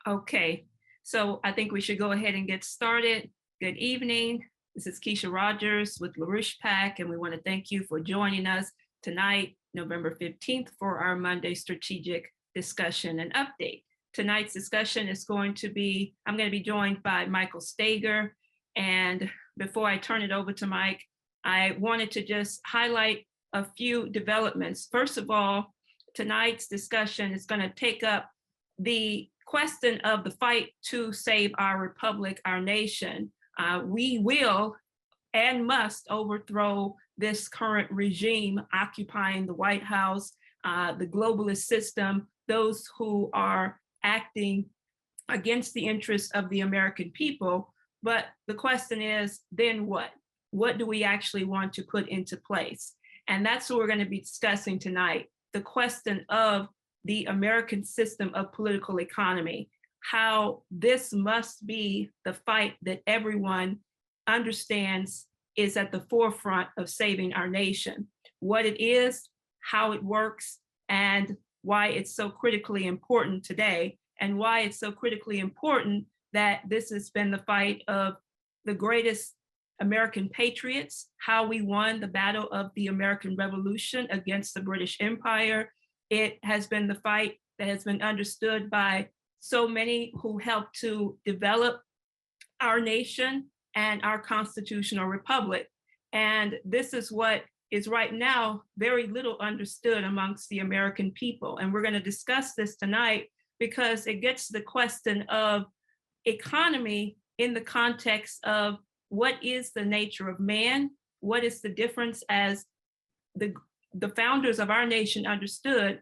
Okay, so I think we should go ahead and get started. Good evening. This is Keisha Rogers with LaRouche PAC, and we want to thank you for joining us tonight, November 15th, for our Monday strategic discussion and update. Tonight's discussion is going to be, I'm going to be joined by Michael Stager. And before I turn it over to Mike, I wanted to just highlight a few developments. First of all, tonight's discussion is going to take up the question of the fight to save our republic, our nation. We will and must overthrow this current regime occupying the White House, the globalist system, those who are acting against the interests of the American people. But the question is, then what? What do we actually want to put into place? And that's what we're going to be discussing tonight, the question of the American system of political economy, how this must be the fight that everyone understands is at the forefront of saving our nation, what it is, how it works, and why it's so critically important today, and why it's so critically important that this has been the fight of the greatest American patriots, how we won the battle of the American Revolution against the British Empire. It has been the fight that has been understood by so many who helped to develop our nation and our constitutional republic. And this is what is right now very little understood amongst the American people. And we're going to discuss this tonight because it gets to the question of economy in the context of what is the nature of man, what is the difference as the founders of our nation understood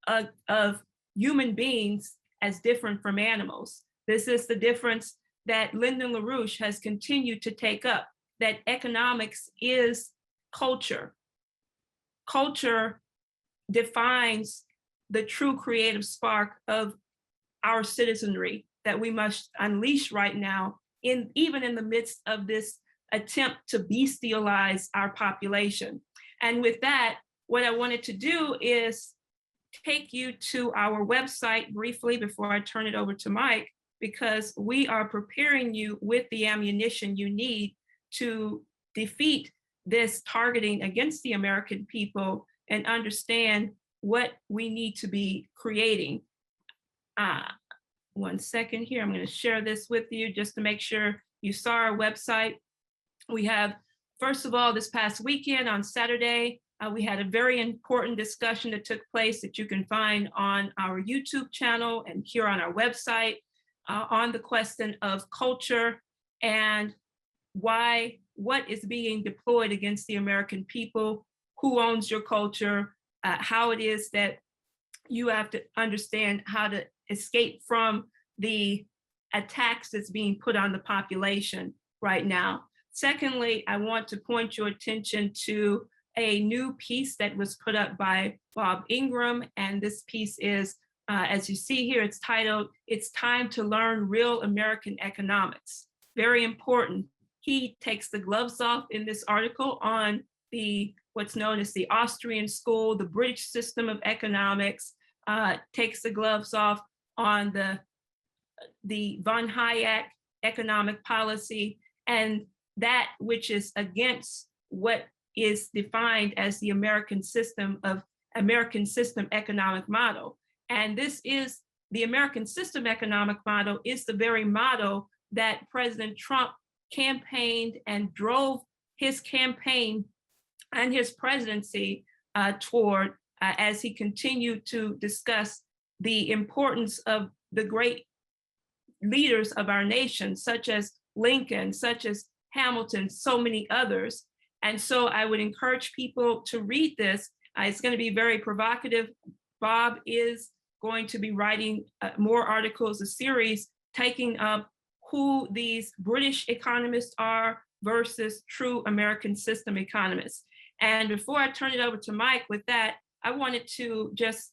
of human beings as different from animals. This is the difference that Lyndon LaRouche has continued to take up, that economics is culture. Culture defines the true creative spark of our citizenry that we must unleash right now, even in the midst of this attempt to bestialize our population. And with that, what I wanted to do is take you to our website briefly before I turn it over to Mike, because we are preparing you with the ammunition you need to defeat this targeting against the American people and understand what we need to be creating. One second here, I'm going to share this with you just to make sure you saw our website. We have, first of all, this past weekend on Saturday, we had a very important discussion that took place that you can find on our YouTube channel and here on our website on the question of culture and what is being deployed against the American people, who owns your culture, how it is that you have to understand how to escape from the attacks that's being put on the population right now. Secondly, I want to point your attention to a new piece that was put up by Bob Ingram. And this piece is, as you see here, it's titled, "It's Time to Learn Real American Economics." Very important. He takes the gloves off in this article on what's known as the Austrian school, the British system of economics, takes the gloves off on the von Hayek economic policy, and that which is against what is defined as the American system economic model. And this is the American system economic model is the very model that President Trump campaigned and drove his campaign and his presidency toward as he continued to discuss the importance of the great leaders of our nation, such as Lincoln, such as Hamilton, so many others. And so I would encourage people to read this. It's going to be very provocative. Bob is going to be writing more articles, a series taking up who these British economists are versus true American system economists. And before I turn it over to Mike with that, I wanted to just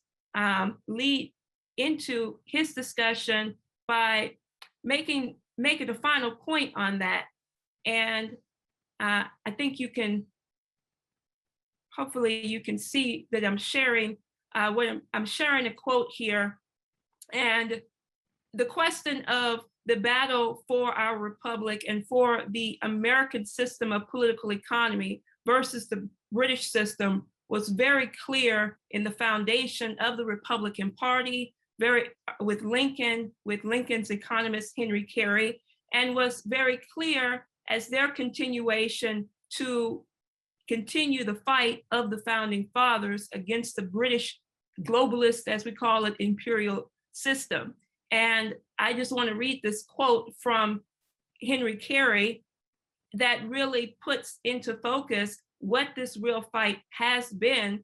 lead into his discussion by making a final point on that. And I think hopefully you can see that I'm sharing I'm sharing a quote here. And the question of the battle for our republic and for the American system of political economy versus the British system was very clear in the foundation of the Republican Party, with Lincoln's economist Henry Carey, and was very clear as their continuation to continue the fight of the founding fathers against the British globalist, as we call it, imperial system. And I just want to read this quote from Henry Carey that really puts into focus what this real fight has been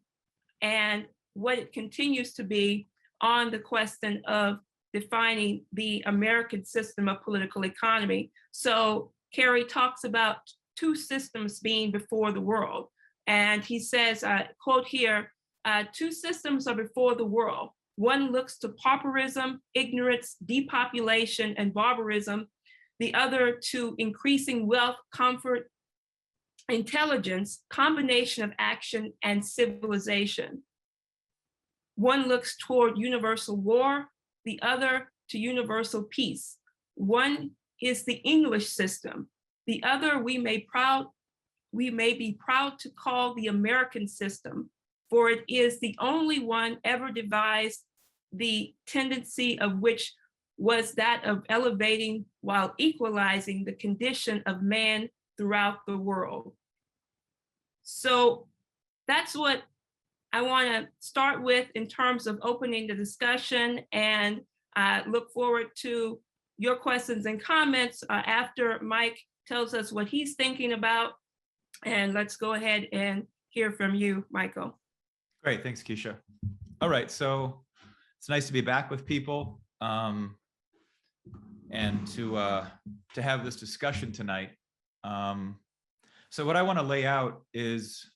and what it continues to be on the question of defining the American system of political economy. So Carey talks about two systems being before the world. And he says, quote here, two systems are before the world. One looks to pauperism, ignorance, depopulation, and barbarism. The other to increasing wealth, comfort, intelligence, combination of action, and civilization. One looks toward universal war, the other to universal peace. One is the English system. The other we may be proud to call the American system, for it is the only one ever devised, the tendency of which was that of elevating while equalizing the condition of man throughout the world. So that's what I want to start with in terms of opening the discussion, and look forward to your questions and comments after Mike tells us what he's thinking about. And let's go ahead and hear from you, Michael. Great, thanks, Keisha. All right, so it's nice to be back with people and to have this discussion tonight. So what I want to lay out is,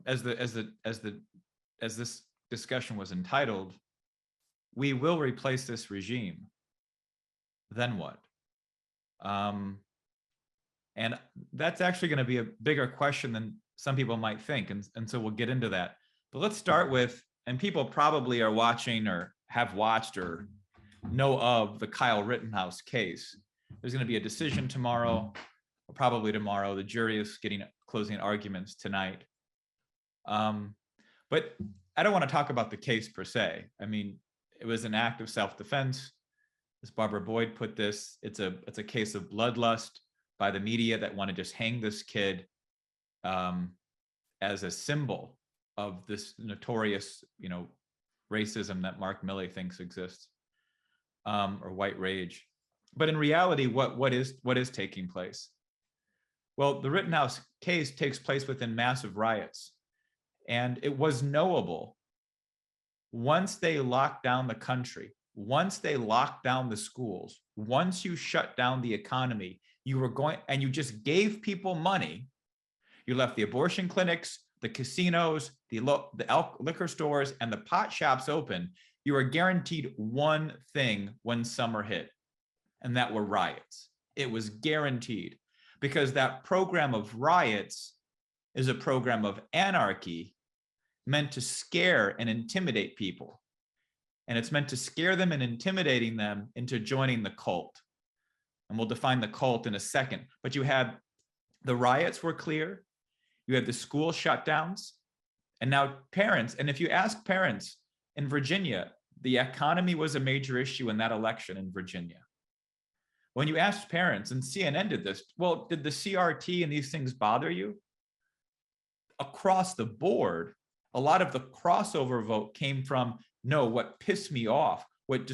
as this discussion was entitled, we will replace this regime. Then what? And that's actually going to be a bigger question than some people might think, and so we'll get into that. But let's start with, and people probably are watching or have watched or know of the Kyle Rittenhouse case. There's going to be a decision tomorrow, or probably tomorrow. The jury is getting closing arguments tonight. But I don't want to talk about the case per se. I mean, it was an act of self-defense. As Barbara Boyd put this, it's a case of bloodlust by the media that want to just hang this kid as a symbol of this notorious, racism that Mark Milley thinks exists, or white rage. But in reality, what is taking place? Well, the Rittenhouse case takes place within massive riots, and it was knowable once they locked down the country, once they locked down the schools, once you shut down the economy, you were going and you just gave people money. You left the abortion clinics, the casinos, the liquor stores, and the pot shops open. You were guaranteed one thing when summer hit, and that were riots. It was guaranteed, because that program of riots is a program of anarchy meant to scare and intimidate people. And it's meant to scare them and intimidating them into joining the cult. And we'll define the cult in a second. But you had the riots were clear. You had the school shutdowns. And now parents, and if you ask parents in Virginia, the economy was a major issue in that election in Virginia. When you asked parents, and CNN did this, well, did the CRT and these things bother you? Across the board, a lot of the crossover vote came from, no, what pissed me off, what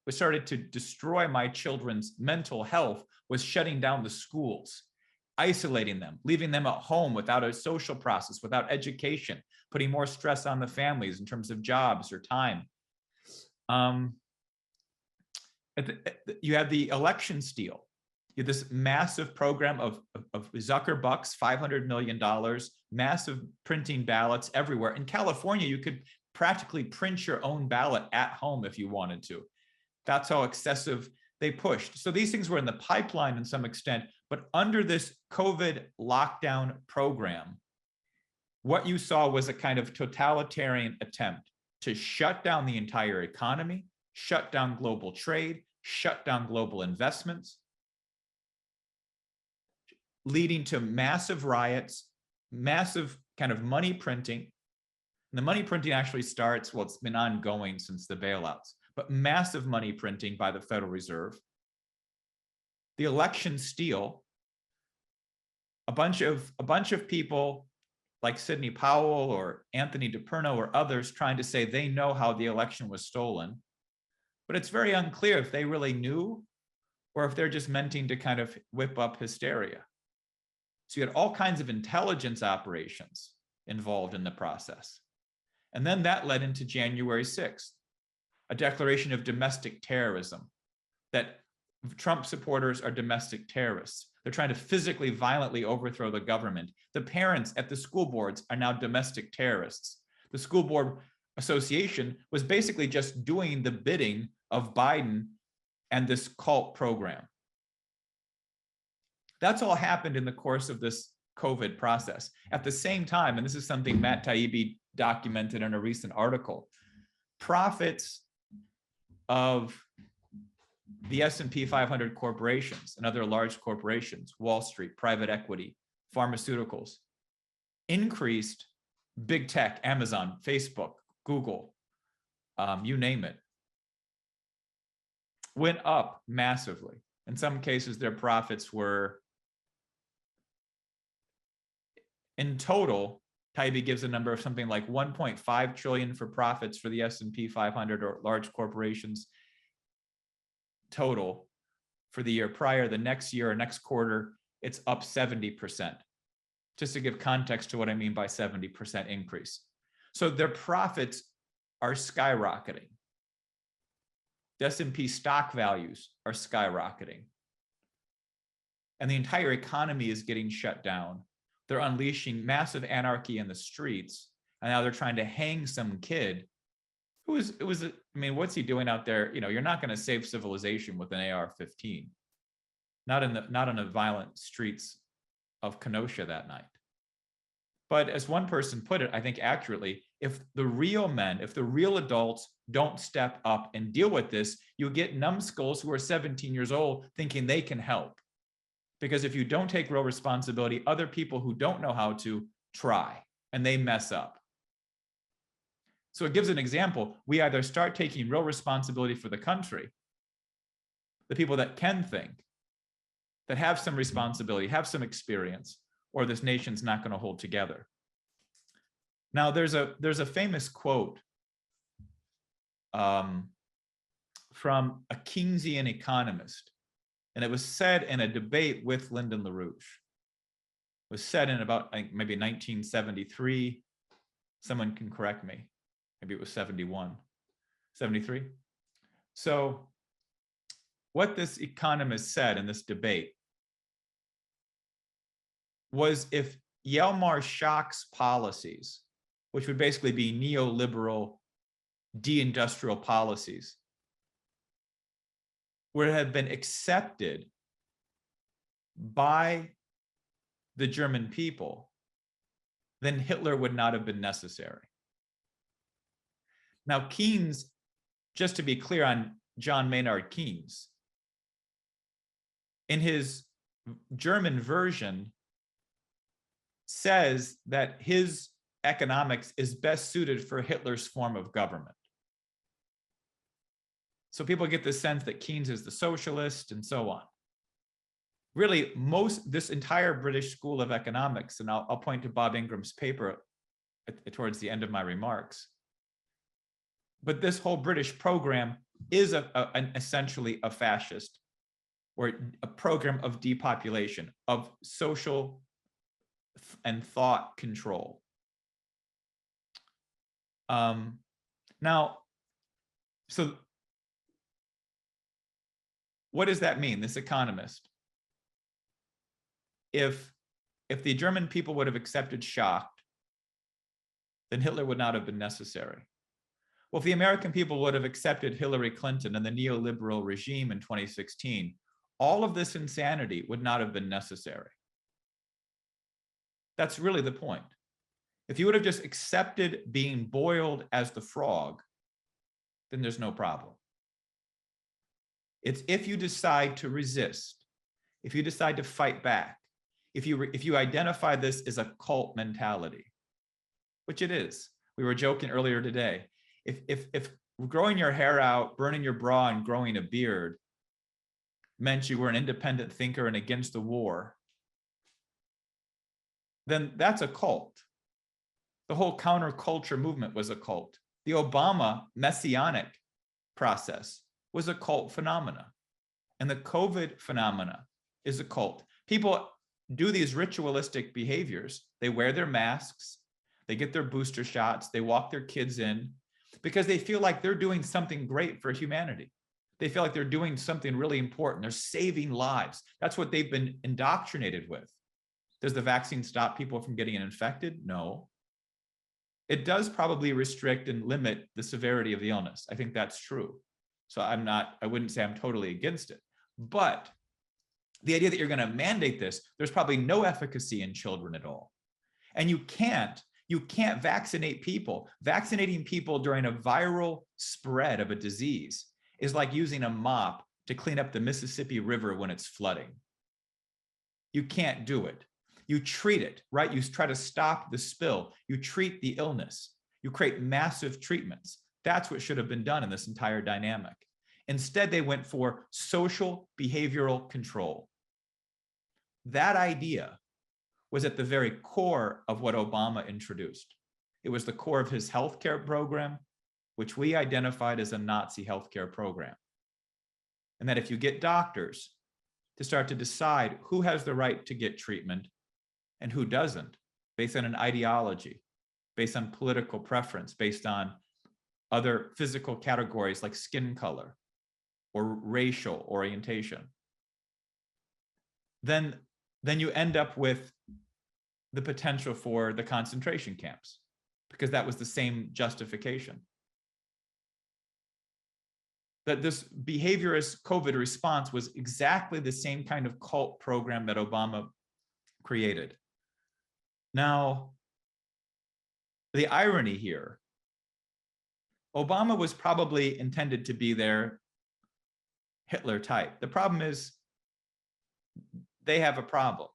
started to destroy my children's mental health was shutting down the schools, isolating them, leaving them at home without a social process, without education, putting more stress on the families in terms of jobs or time. You had the election steal. You had this massive program of Zuckerbucks, $500 million, massive printing ballots everywhere. In California, you could practically print your own ballot at home if you wanted to. That's how excessive they pushed. So these things were in the pipeline in some extent, but under this COVID lockdown program, what you saw was a kind of totalitarian attempt to shut down the entire economy, shut down global trade, shut down global investments, leading to massive riots, massive kind of money printing. And the money printing actually starts, well, it's been ongoing since the bailouts, but massive money printing by the Federal Reserve. The election steal, a bunch of people like Sidney Powell or Anthony DiPerno or others trying to say they know how the election was stolen. But it's very unclear if they really knew or if they're just meaning to kind of whip up hysteria. So you had all kinds of intelligence operations involved in the process. And then that led into January 6th, a declaration of domestic terrorism, that Trump supporters are domestic terrorists. They're trying to physically, violently overthrow the government. The parents at the school boards are now domestic terrorists. The school board association was basically just doing the bidding of Biden and this cult program. That's all happened in the course of this COVID process. At the same time, and this is something Matt Taibbi documented in a recent article, profits of the S&P 500 corporations and other large corporations, Wall Street, private equity, pharmaceuticals, increased. Big tech, Amazon, Facebook, Google, you name it, went up massively. In some cases, their profits were, in total, Taibbi gives a number of something like 1.5 trillion for profits for the S&P 500 or large corporations total for the year prior. The next year or next quarter, it's up 70%. Just to give context to what I mean by 70% increase. So their profits are skyrocketing. The S&P stock values are skyrocketing. And the entire economy is getting shut down. They're unleashing massive anarchy in the streets. And now they're trying to hang some kid who is, I mean, what's he doing out there? You know, you're not going to save civilization with an AR-15. Not in the violent streets of Kenosha that night. But as one person put it, I think accurately, if the real men, if the real adults don't step up and deal with this, you get numbskulls who are 17 years old thinking they can help. Because if you don't take real responsibility, other people who don't know how to try, and they mess up. So it gives an example. We either start taking real responsibility for the country, the people that can think, that have some responsibility, have some experience, or this nation's not going to hold together. Now, there's a famous quote from a Keynesian economist, and it was said in a debate with Lyndon LaRouche. It was said in about, I think, maybe 1973. Someone can correct me. Maybe it was 71, 73. So what this economist said in this debate was, if Yelmar Shock's policies, which would basically be neoliberal deindustrial policies, would have been accepted by the German people, then Hitler would not have been necessary. Now, Keynes, just to be clear on John Maynard Keynes, in his German version, says that his economics is best suited for Hitler's form of government. So people get the sense that Keynes is the socialist and so on. Really, this entire British school of economics, and I'll point to Bob Ingram's paper towards the end of my remarks, but this whole British program is essentially a fascist, or a program of depopulation, of social and thought control. Now, so what does that mean, this economist? If the German people would have accepted shocked, then Hitler would not have been necessary. Well, if the American people would have accepted Hillary Clinton and the neoliberal regime in 2016, all of this insanity would not have been necessary. That's really the point. If you would have just accepted being boiled as the frog, then there's no problem. It's if you decide to resist, if you decide to fight back, if you identify this as a cult mentality, which it is. We were joking earlier today. If growing your hair out, burning your bra, and growing a beard meant you were an independent thinker and against the war, then that's a cult. The whole counterculture movement was a cult. The Obama messianic process was a cult phenomena. And the COVID phenomena is a cult. People do these ritualistic behaviors. They wear their masks, they get their booster shots, they walk their kids in because they feel like they're doing something great for humanity. They feel like they're doing something really important. They're saving lives. That's what they've been indoctrinated with. Does the vaccine stop people from getting infected? No. It does probably restrict and limit the severity of the illness. I think that's true. So I wouldn't say I'm totally against it. But the idea that you're going to mandate this, there's probably no efficacy in children at all. And you can't vaccinate people. Vaccinating people during a viral spread of a disease is like using a mop to clean up the Mississippi River when it's flooding. You can't do it. You treat it, right? You try to stop the spill. You treat the illness. You create massive treatments. That's what should have been done in this entire dynamic. Instead, they went for social behavioral control. That idea was at the very core of what Obama introduced. It was the core of his healthcare program, which we identified as a Nazi healthcare program. And that if you get doctors to start to decide who has the right to get treatment and who doesn't, based on an ideology, based on political preference, based on other physical categories like skin color or racial orientation, then you end up with the potential for the concentration camps, because that was the same justification. That this behaviorist COVID response was exactly the same kind of cult program that Obama created. Now, the irony here, Obama was probably intended to be their Hitler type. The problem is they have a problem.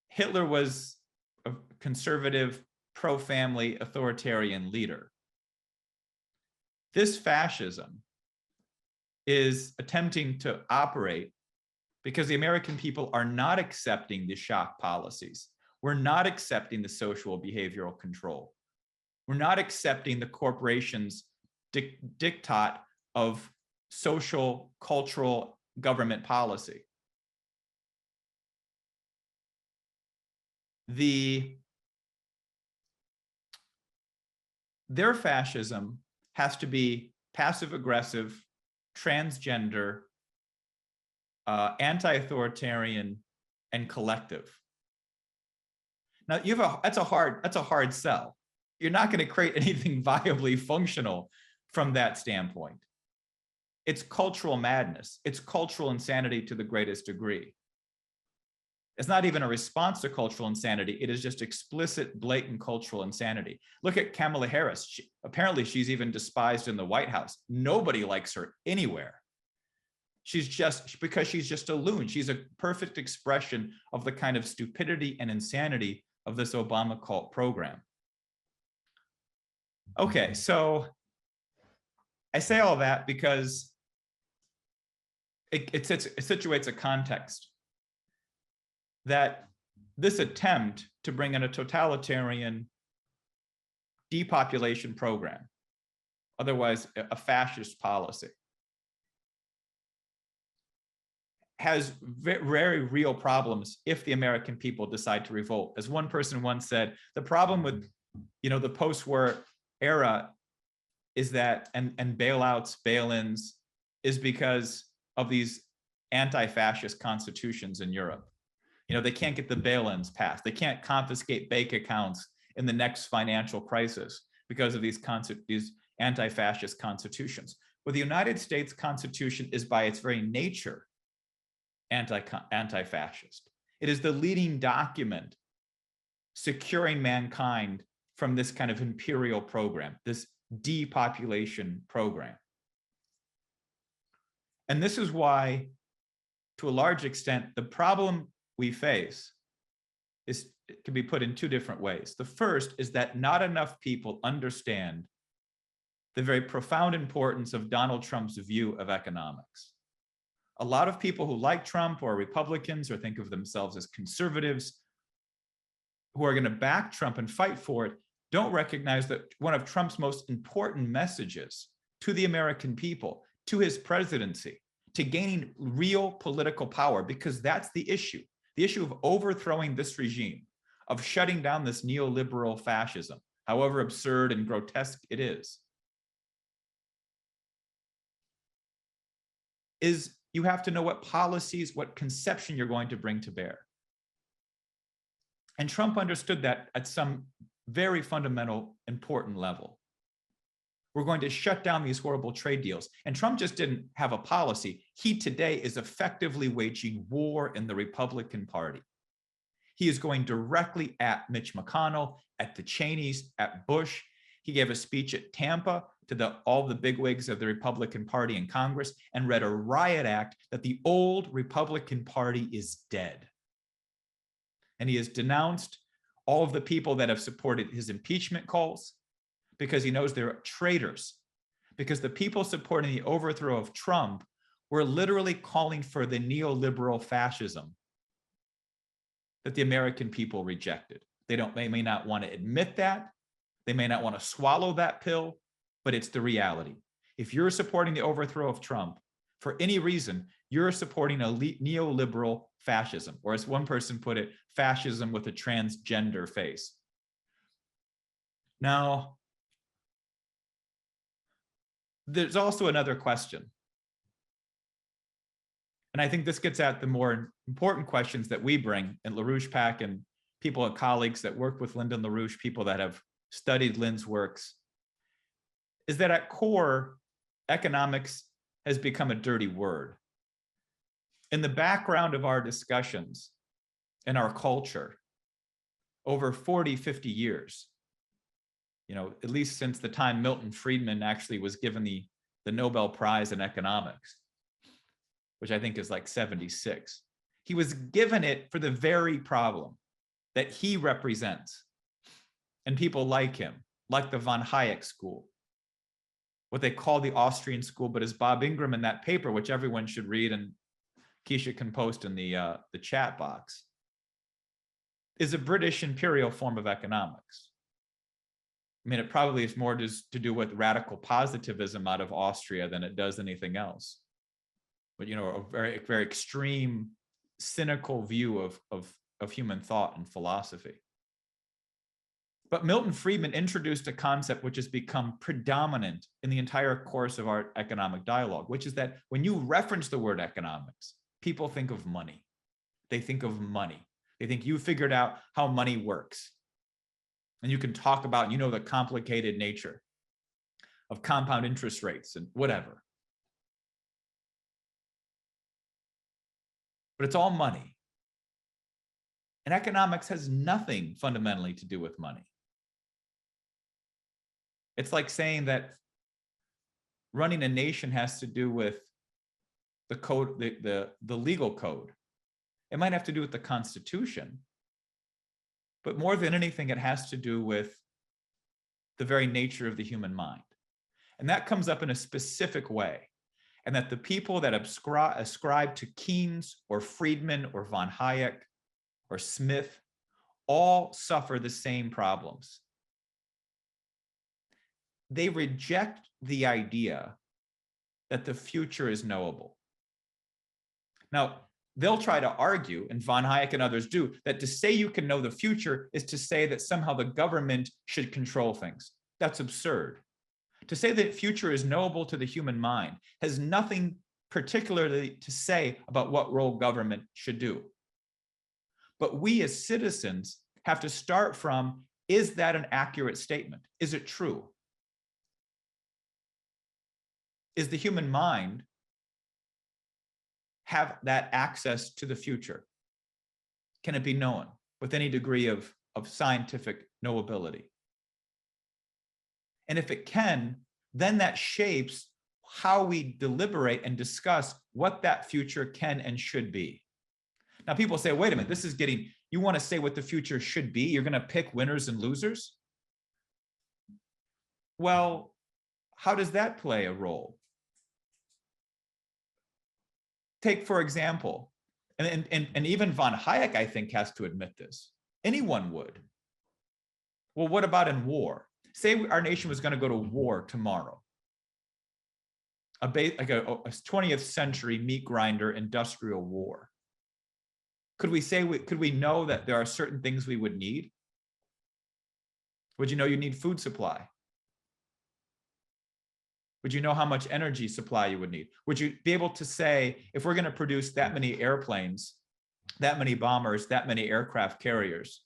Hitler was a conservative, pro-family, authoritarian leader. This fascism is attempting to operate because the American people are not accepting the shock policies. We're not accepting the social behavioral control. We're not accepting the corporations' diktat of social, cultural, government policy. Their fascism has to be passive-aggressive, transgender, anti-authoritarian, and collective. Now that's a hard sell. You're not going to create anything viably functional from that standpoint. It's cultural madness. It's cultural insanity to the greatest degree. It's not even a response to cultural insanity. It is just explicit, blatant cultural insanity. Look at Kamala Harris. Apparently, she's even despised in the White House. Nobody likes her anywhere. Because she's just a loon. She's a perfect expression of the kind of stupidity and insanity of this Obama cult program. Okay, so I say all that because it situates a context that this attempt to bring in a totalitarian depopulation program, otherwise a fascist policy, has very real problems if the American people decide to revolt. As one person once said, the problem with the post-war era is that, and bailouts, bail-ins, is because of these anti-fascist constitutions in Europe. They can't get the bail-ins passed. They can't confiscate bank accounts in the next financial crisis because of these anti-fascist constitutions. Well, the United States Constitution is by its very nature anti-fascist. It is the leading document securing mankind from this kind of imperial program, this depopulation program. And this is why, to a large extent, the problem we face can be put in two different ways. The first is that not enough people understand the very profound importance of Donald Trump's view of economics. A lot of people who like Trump or Republicans or think of themselves as conservatives who are going to back Trump and fight for it don't recognize that one of Trump's most important messages to the American people, to his presidency, to gaining real political power, because that's the issue of overthrowing this regime, of shutting down this neoliberal fascism, however absurd and grotesque it is you have to know what policies, what conception you're going to bring to bear. And Trump understood that at some very fundamental, important level. We're going to shut down these horrible trade deals. And Trump just didn't have a policy. He today is effectively waging war in the Republican Party. He is going directly at Mitch McConnell, at the Cheneys, at Bush. He gave a speech at Tampa to all the bigwigs of the Republican Party in Congress and read a riot act that the old Republican Party is dead. And he has denounced all of the people that have supported his impeachment calls because he knows they're traitors. Because the people supporting the overthrow of Trump were literally calling for the neoliberal fascism that the American people rejected. They may not want to admit that. They may not want to swallow that pill, but it's the reality. If you're supporting the overthrow of Trump, for any reason, you're supporting a neoliberal fascism, or as one person put it, fascism with a transgender face. Now, there's also another question. And I think this gets at the more important questions that we bring in LaRouche PAC and people and colleagues that work with Lyndon LaRouche, people that have studied Lynn's works, is that at core, economics has become a dirty word. In the background of our discussions in our culture, over 40, 50 years, at least since the time Milton Friedman actually was given the Nobel Prize in economics, which I think is like 76. He was given it for the very problem that he represents. And people like him, like the von Hayek school, what they call the Austrian school, but as Bob Ingram in that paper, which everyone should read and Keisha can post in the chat box, is a British imperial form of economics. I mean, it probably is more to do with radical positivism out of Austria than it does anything else. But, a very, very extreme, cynical view of human thought and philosophy. But Milton Friedman introduced a concept which has become predominant in the entire course of our economic dialogue, which is that when you reference the word economics, people think of money. They think of money. They think you figured out how money works. And you can talk about, the complicated nature of compound interest rates and whatever. But it's all money. And economics has nothing fundamentally to do with money. It's like saying that running a nation has to do with the code, the legal code. It might have to do with the Constitution, but more than anything, it has to do with the very nature of the human mind. And that comes up in a specific way. And that the people that ascribe to Keynes or Friedman or von Hayek or Smith all suffer the same problems. They reject the idea that the future is knowable. Now, they'll try to argue, and von Hayek and others do, that to say you can know the future is to say that somehow the government should control things. That's absurd. To say that future is knowable to the human mind has nothing particularly to say about what role government should do. But we as citizens have to start from, is that an accurate statement? Is it true? Is the human mind have that access to the future? Can it be known with any degree of scientific knowability? And if it can, then that shapes how we deliberate and discuss what that future can and should be. Now, people say, wait a minute, this is getting, you want to say what the future should be? You're going to pick winners and losers? Well, how does that play a role? Take, for example, and even von Hayek, I think, has to admit this. Anyone would. Well, what about in war? Say our nation was going to go to war tomorrow. Like a 20th century meat grinder industrial war. Could we know that there are certain things we would need? Would you know you need food supply? Would you know how much energy supply you would need? Would you be able to say, if we're going to produce that many airplanes, that many bombers, that many aircraft carriers,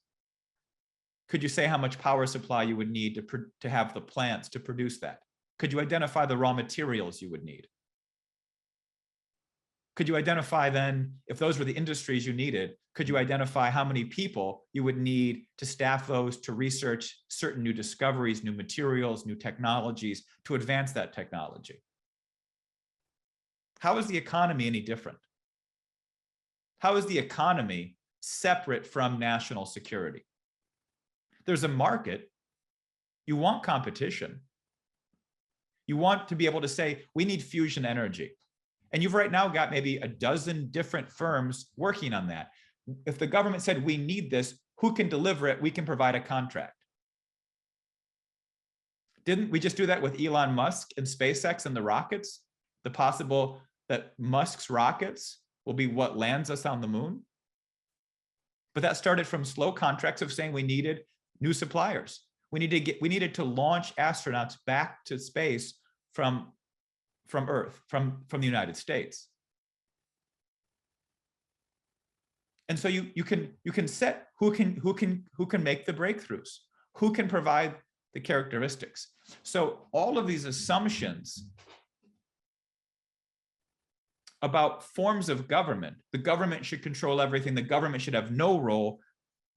could you say how much power supply you would need to have the plants to produce that? Could you identify the raw materials you would need? Could you identify then, if those were the industries you needed, could you identify how many people you would need to staff those to research certain new discoveries, new materials, new technologies to advance that technology? How is the economy any different? How is the economy separate from national security? There's a market. You want competition. You want to be able to say, we need fusion energy. And you've right now got maybe a dozen different firms working on that. If the government said, we need this, who can deliver it? We can provide a contract. Didn't we just do that with Elon Musk and SpaceX and the rockets? The possible that Musk's rockets will be what lands us on the moon? But that started from slow contracts of saying we needed new suppliers. We needed to launch astronauts back to space from Earth, from the United States. And so you can set who can make the breakthroughs, who can provide the characteristics. So all of these assumptions about forms of government, the government should control everything, the government should have no role,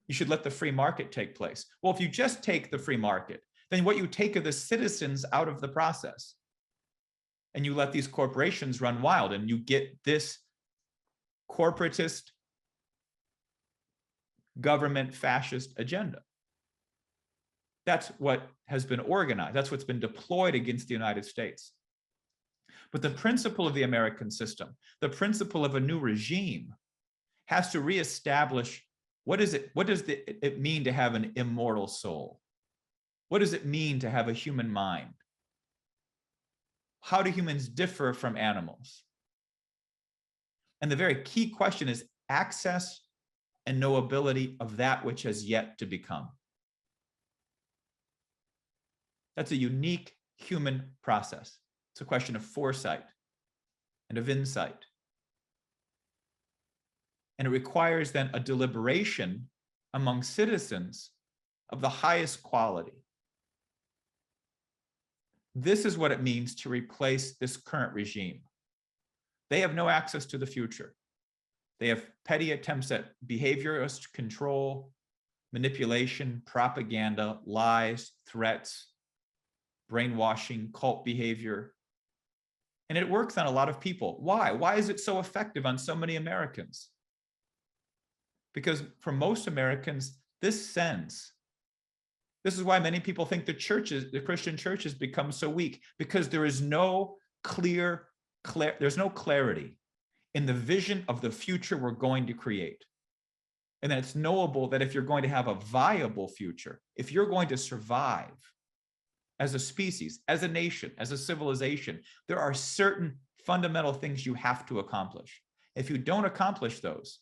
you should let the free market take place. Well, if you just take the free market, then what you take are the citizens out of the process. And you let these corporations run wild, and you get this corporatist government fascist agenda. That's what has been organized. That's what's been deployed against the United States. But the principle of the American system, the principle of a new regime, has to reestablish what does it mean to have an immortal soul? What does it mean to have a human mind? How do humans differ from animals? And the very key question is access and knowability of that which has yet to become. That's a unique human process. It's a question of foresight and of insight. And it requires then a deliberation among citizens of the highest quality. This is what it means to replace this current regime. They have no access to the future. They have petty attempts at behaviorist control, manipulation, propaganda, lies, threats, brainwashing, cult behavior. And it works on a lot of people. Why? Why is it so effective on so many Americans? Because for most Americans, this sense, this is why many people think the Christian church has become so weak, because there is no there's no clarity in the vision of the future we're going to create. And then it's knowable that if you're going to have a viable future, if you're going to survive as a species, as a nation, as a civilization, there are certain fundamental things you have to accomplish. If you don't accomplish those,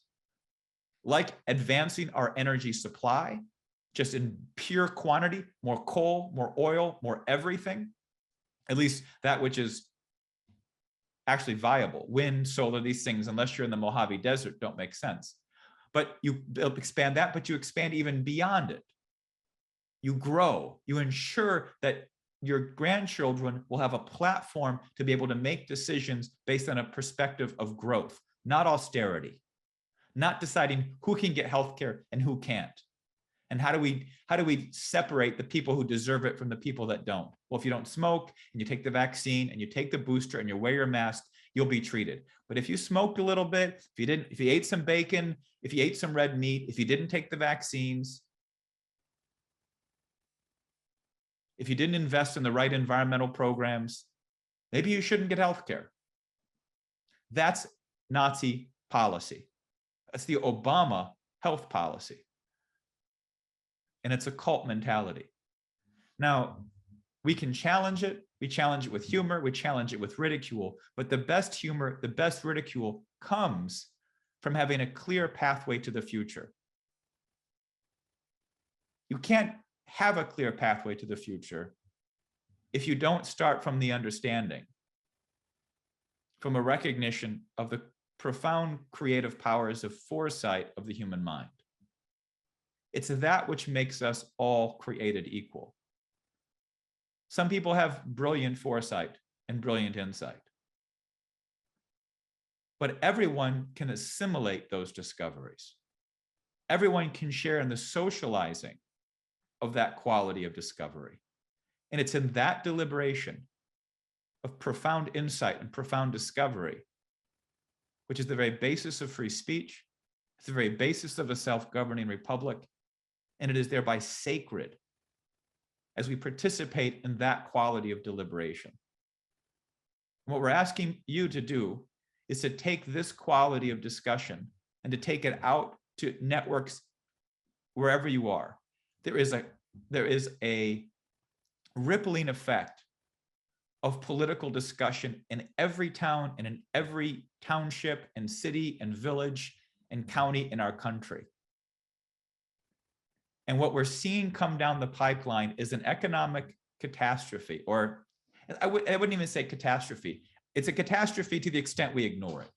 like advancing our energy supply, just in pure quantity, more coal, more oil, more everything, at least that which is actually viable. Wind, solar, these things, unless you're in the Mojave Desert, don't make sense. But you expand that, but you expand even beyond it. You grow, you ensure that your grandchildren will have a platform to be able to make decisions based on a perspective of growth, not austerity, not deciding who can get healthcare and who can't. And how do we separate the people who deserve it from the people that don't? Well, if you don't smoke and you take the vaccine and you take the booster and you wear your mask, you'll be treated. But if you smoked a little bit, if you ate some bacon, if you ate some red meat, if you didn't take the vaccines, if you didn't invest in the right environmental programs, maybe you shouldn't get health care. That's Nazi policy. That's the Obama health policy. And it's a cult mentality. Now, we can challenge it. We challenge it with humor. We challenge it with ridicule. But the best humor, the best ridicule comes from having a clear pathway to the future. You can't have a clear pathway to the future if you don't start from the understanding, from a recognition of the profound creative powers of foresight of the human mind. It's that which makes us all created equal. Some people have brilliant foresight and brilliant insight, but everyone can assimilate those discoveries. Everyone can share in the socializing of that quality of discovery. And it's in that deliberation of profound insight and profound discovery, which is the very basis of free speech, it's the very basis of a self-governing republic, and it is thereby sacred as we participate in that quality of deliberation. And what we're asking you to do is to take this quality of discussion and to take it out to networks wherever you are. There is a rippling effect of political discussion in every town and in every township and city and village and county in our country. And what we're seeing come down the pipeline is an economic catastrophe, or I wouldn't even say catastrophe. It's a catastrophe to the extent we ignore it.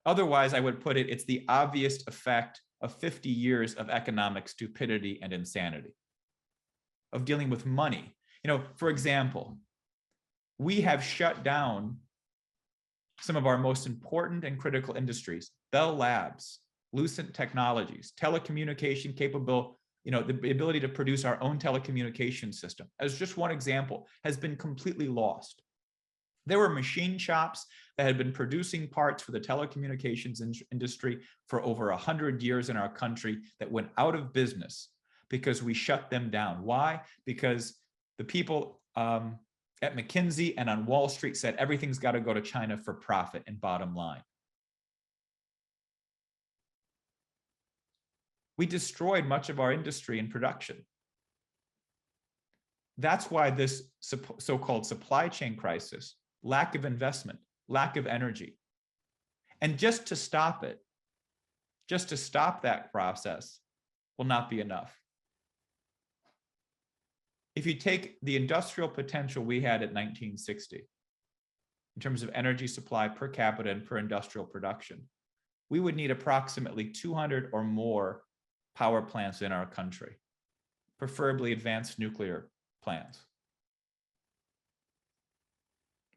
Otherwise, I would put it, it's the obvious effect of 50 years of economic stupidity and insanity, of dealing with money. You know, for example, we have shut down some of our most important and critical industries, Bell Labs, Lucent Technologies, telecommunication capable, you know, the ability to produce our own telecommunication system, as just one example, has been completely lost. There were machine shops that had been producing parts for the telecommunications industry for over 100 years in our country that went out of business because we shut them down. Why? Because the people at McKinsey and on Wall Street said everything's got to go to China for profit and bottom line. We destroyed much of our industry and production. That's why this so-called supply chain crisis, lack of investment, lack of energy. And just to stop it, just to stop that process will not be enough. If you take the industrial potential we had at 1960, in terms of energy supply per capita and per industrial production, we would need approximately 200 or more power plants in our country, preferably advanced nuclear plants.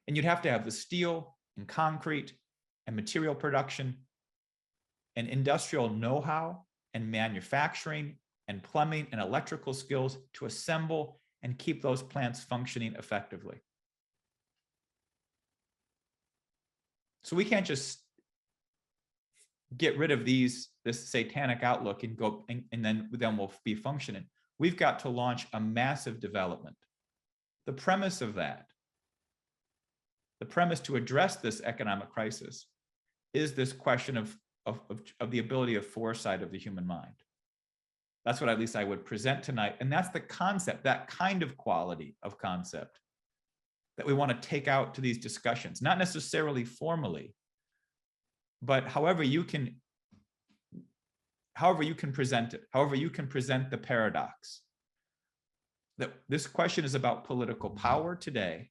And you'd have to have the steel and concrete and material production and industrial know-how and manufacturing and plumbing and electrical skills to assemble and keep those plants functioning effectively. So we can't just get rid of this satanic outlook and go and then we'll be functioning. We've got to launch a massive development. The premise of that, the premise to address this economic crisis, is this question of the ability of foresight of the human mind. That's what at least I would present tonight. And that's the concept, that kind of quality of concept that we want to take out to these discussions, not necessarily formally, but however you can present it, however you can present the paradox. That this question is about political power today.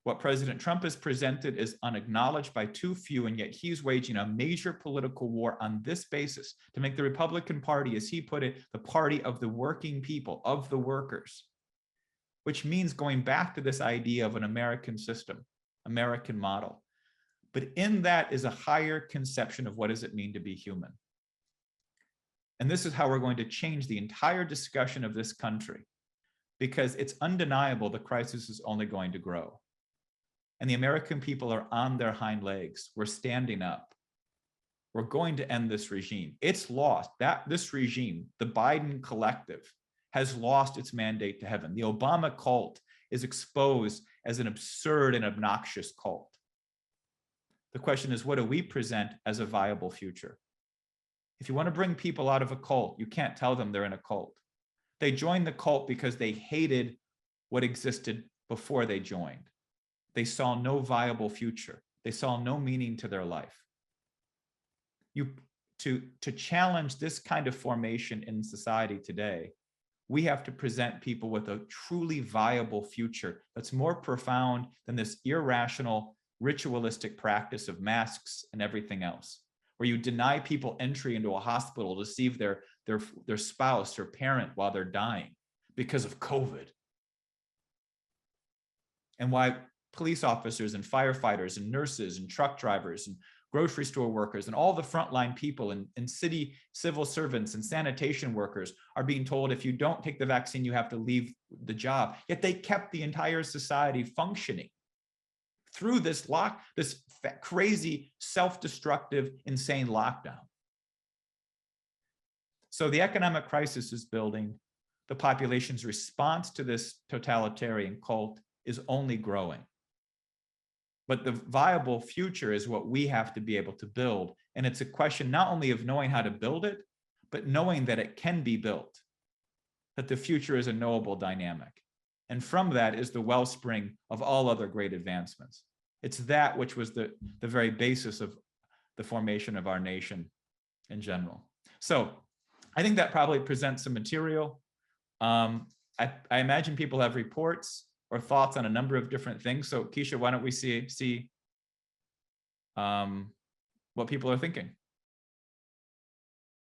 What President Trump has presented is unacknowledged by too few, and yet he's waging a major political war on this basis to make the Republican Party, as he put it, the party of the working people, of the workers, which means going back to this idea of an American system, American model. But in that is a higher conception of what does it mean to be human. And this is how we're going to change the entire discussion of this country, because it's undeniable the crisis is only going to grow. And the American people are on their hind legs. We're standing up. We're going to end this regime. It's lost. This regime, the Biden collective, has lost its mandate to heaven. The Obama cult is exposed as an absurd and obnoxious cult. The question is, what do we present as a viable future? If you want to bring people out of a cult, you can't tell them they're in a cult. They joined the cult because they hated what existed before they joined. They saw no viable future. They saw no meaning to their life. To challenge this kind of formation in society today, we have to present people with a truly viable future that's more profound than this irrational, ritualistic practice of masks and everything else, where you deny people entry into a hospital to see their spouse or parent while they're dying because of COVID. And why police officers and firefighters and nurses and truck drivers and grocery store workers and all the frontline people and city civil servants and sanitation workers are being told, if you don't take the vaccine, you have to leave the job. Yet they kept the entire society functioning through this crazy, self-destructive, insane lockdown. So the economic crisis is building. The population's response to this totalitarian cult is only growing. But the viable future is what we have to be able to build. And it's a question not only of knowing how to build it, but knowing that it can be built, that the future is a knowable dynamic. And from that is the wellspring of all other great advancements. It's that which was the very basis of the formation of our nation in general. So I think that probably presents some material. I imagine people have reports or thoughts on a number of different things. So Keisha, why don't we see what people are thinking?